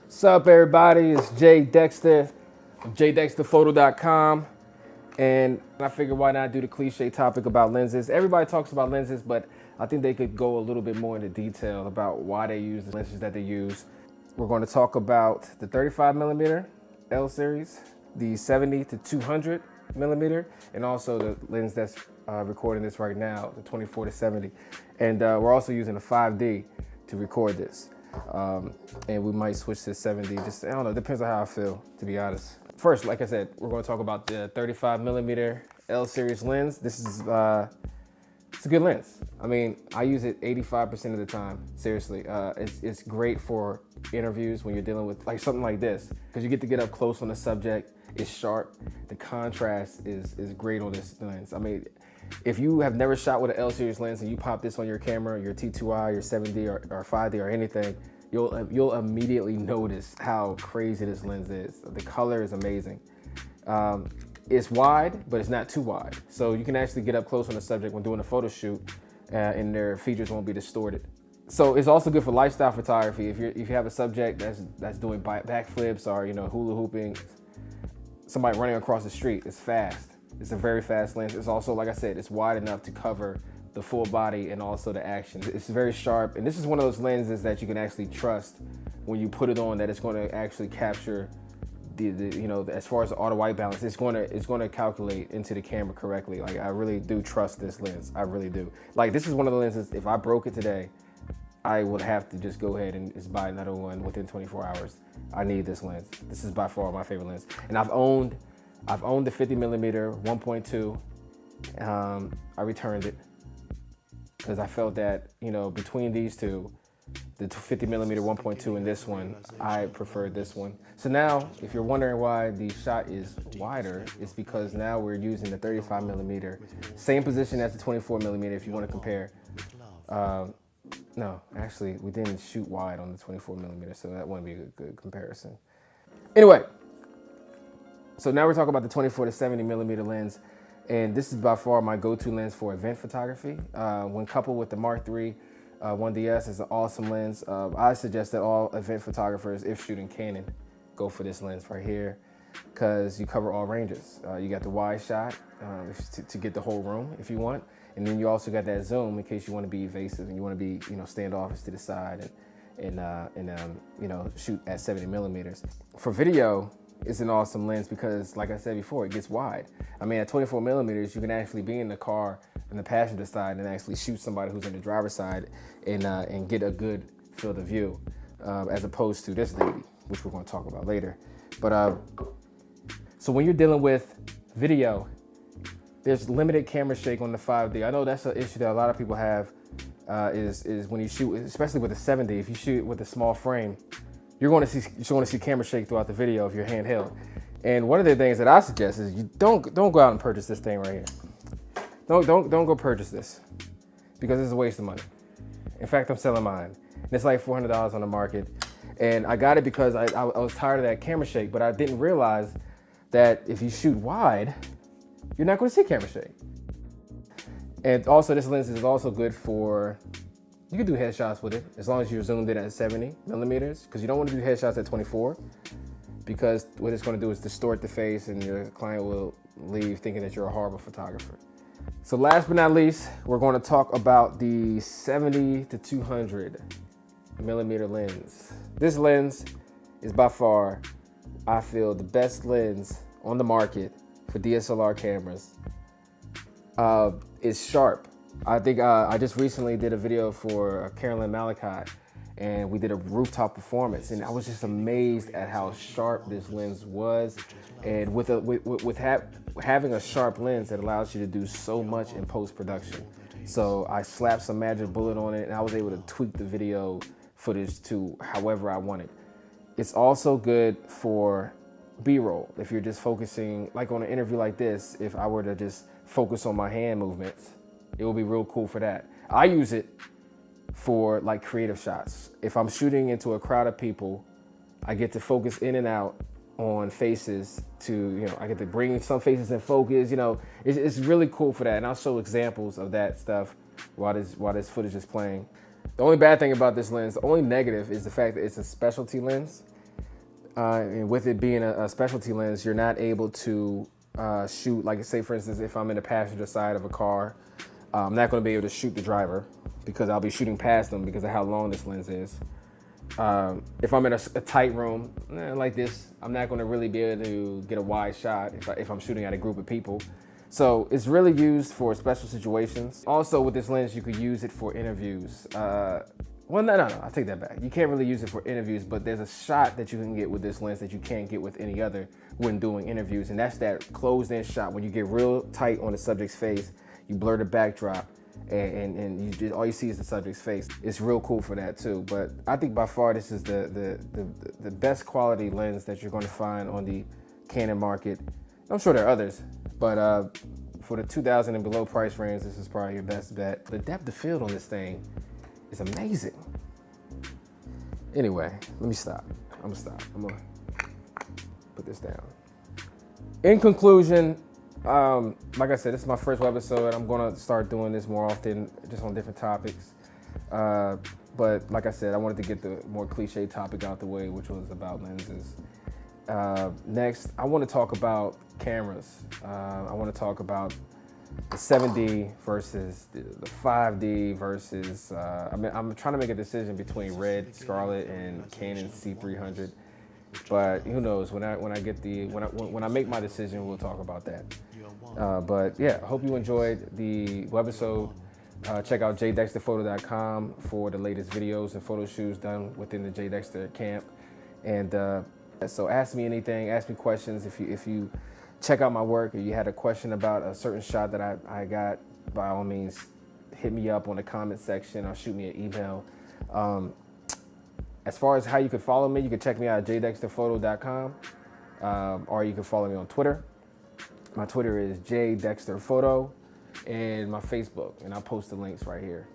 What's up, everybody? It's Jay Dexter of jdexterphoto.com. And I figured why not do the cliche topic about lenses. Everybody talks about lenses, but I think they could go a little bit more into detail about why they use the lenses that they use. We're going to talk about the 35mm L series, the 70 to 200 millimeter, and also the lens that's recording this right now, the 24 to 70. And we're also using a 5D to record this. And we might switch to 70, just, I don't know, depends on how I feel, to be honest. First, like I said, we're going to talk about the 35mm L series lens. This is, it's a good lens. I mean, I use it 85% of the time, seriously. It's great for interviews when you're dealing with like something like this, because you get to get up close on the subject. It's sharp. The contrast is great on this lens. I mean, if you have never shot with an L series lens and you pop this on your camera, your T2i, your 7D or 5D or anything, you'll immediately notice how crazy this lens is. The color is amazing. It's wide, but it's not too wide. So you can actually get up close on the subject when doing a photo shoot and their features won't be distorted. So it's also good for lifestyle photography. If you have a subject that's doing backflips or, you know, hula hooping, somebody running across the street, it's fast. It's a very fast lens. It's also, like I said, it's wide enough to cover the full body and also the action. It's very sharp, and this is one of those lenses that you can actually trust when you put it on, that it's going to actually capture the you know, as far as the auto white balance, it's going to calculate into the camera correctly. Like, I really do trust this lens. I really do. Like, this is one of the lenses, if I broke it today, I would have to just go ahead and just buy another one within 24 hours. I need this lens. This is by far my favorite lens. And I've owned the 50mm 1.2. I returned it because I felt that, you know, between these two, the 50mm 1.2 and this one, I preferred this one. So now, if you're wondering why the shot is wider, it's because now we're using the 35mm, same position as the 24mm if you want to compare. No, actually, we didn't shoot wide on the 24mm, so that wouldn't be a good comparison. Anyway, so now we're talking about the 24 to 70mm lens, and this is by far my go-to lens for event photography. When coupled with the Mark III 1DS, is an awesome lens. I suggest that all event photographers, if shooting Canon, go for this lens right here, because you cover all ranges. You got the wide shot to get the whole room if you want. And then you also got that zoom in case you want to be evasive and you want to be, you know, standoffish to the side and you know, shoot at 70mm. For video, it's an awesome lens because, like I said before, it gets wide. I mean, at 24mm, you can actually be in the car on the passenger side and actually shoot somebody who's in the driver's side and get a good field of view, as opposed to this lady, which we're going to talk about later. But so when you're dealing with video, there's limited camera shake on the 5D. I know that's an issue that a lot of people have, is when you shoot, especially with a 70, if you shoot with a small frame, you're going to see camera shake throughout the video if you're handheld. And one of the things that I suggest is you don't go out and purchase this thing right here. Don't go purchase this, because it's a waste of money. In fact, I'm selling mine. And it's like $400 on the market. And I got it because I was tired of that camera shake, but I didn't realize that if you shoot wide, you're not going to see camera shake. And also, this lens is also good for, you can do headshots with it as long as you're zoomed in at 70mm, because you don't want to do headshots at 24, because what it's going to do is distort the face and your client will leave thinking that you're a horrible photographer. So last but not least, we're going to talk about the 70 to 200mm lens. This lens is by far, I feel, the best lens on the market for DSLR cameras. It's sharp. I think I just recently did a video for Carolyn Malachite, and we did a rooftop performance, and I was just amazed at how sharp this lens was. And with having a sharp lens, that allows you to do so much in post-production. So I slapped some magic bullet on it, and I was able to tweak the video footage to however I wanted. It's also good for B-roll. If you're just focusing, like on an interview like this, if I were to just focus on my hand movements, it will be real cool for that. I use it for like creative shots. If I'm shooting into a crowd of people, I get to focus in and out on faces to, you know, I get to bring some faces in focus, you know, it's really cool for that. And I'll show examples of that stuff while this footage is playing. The only bad thing about this lens, the only negative, is the fact that it's a specialty lens. And with it being a specialty lens, you're not able to shoot, like say for instance, if I'm in the passenger side of a car, I'm not going to be able to shoot the driver because I'll be shooting past them because of how long this lens is. If I'm in a tight room like this, I'm not going to really be able to get a wide shot if I'm shooting at a group of people. So it's really used for special situations. Also with this lens, you could use it for interviews. Well, no, I take that back. You can't really use it for interviews, but there's a shot that you can get with this lens that you can't get with any other when doing interviews. And that's that closed in shot. When you get real tight on the subject's face, you blur the backdrop and you just, all you see is the subject's face. It's real cool for that too. But I think by far this is the best quality lens that you're gonna find on the Canon market. I'm sure there are others, but for the 2,000 and below price range, this is probably your best bet. The depth of field on this thing is amazing. Anyway, let me stop. I'm gonna stop. I'm gonna put this down. In conclusion, like I said, this is my first webisode. I'm gonna start doing this more often, just on different topics. But like I said, I wanted to get the more cliche topic out the way, which was about lenses. Next, I want to talk about cameras. I want to talk about the 7D versus the 5D versus, I'm trying to make a decision between Red, Scarlet, and Canon C300. But who knows? When I make my decision, we'll talk about that. But yeah, I hope you enjoyed the webisode. Check out jdexterphoto.com for the latest videos and photo shoots done within the J Dexter camp. And so ask me anything, ask me questions. If you check out my work, or you had a question about a certain shot that I got, by all means, hit me up on the comment section or shoot me an email. As far as how you could follow me, you can check me out at jdexterphoto.com, or you can follow me on Twitter. My Twitter is jdexterphoto, and my Facebook, and I'll post the links right here.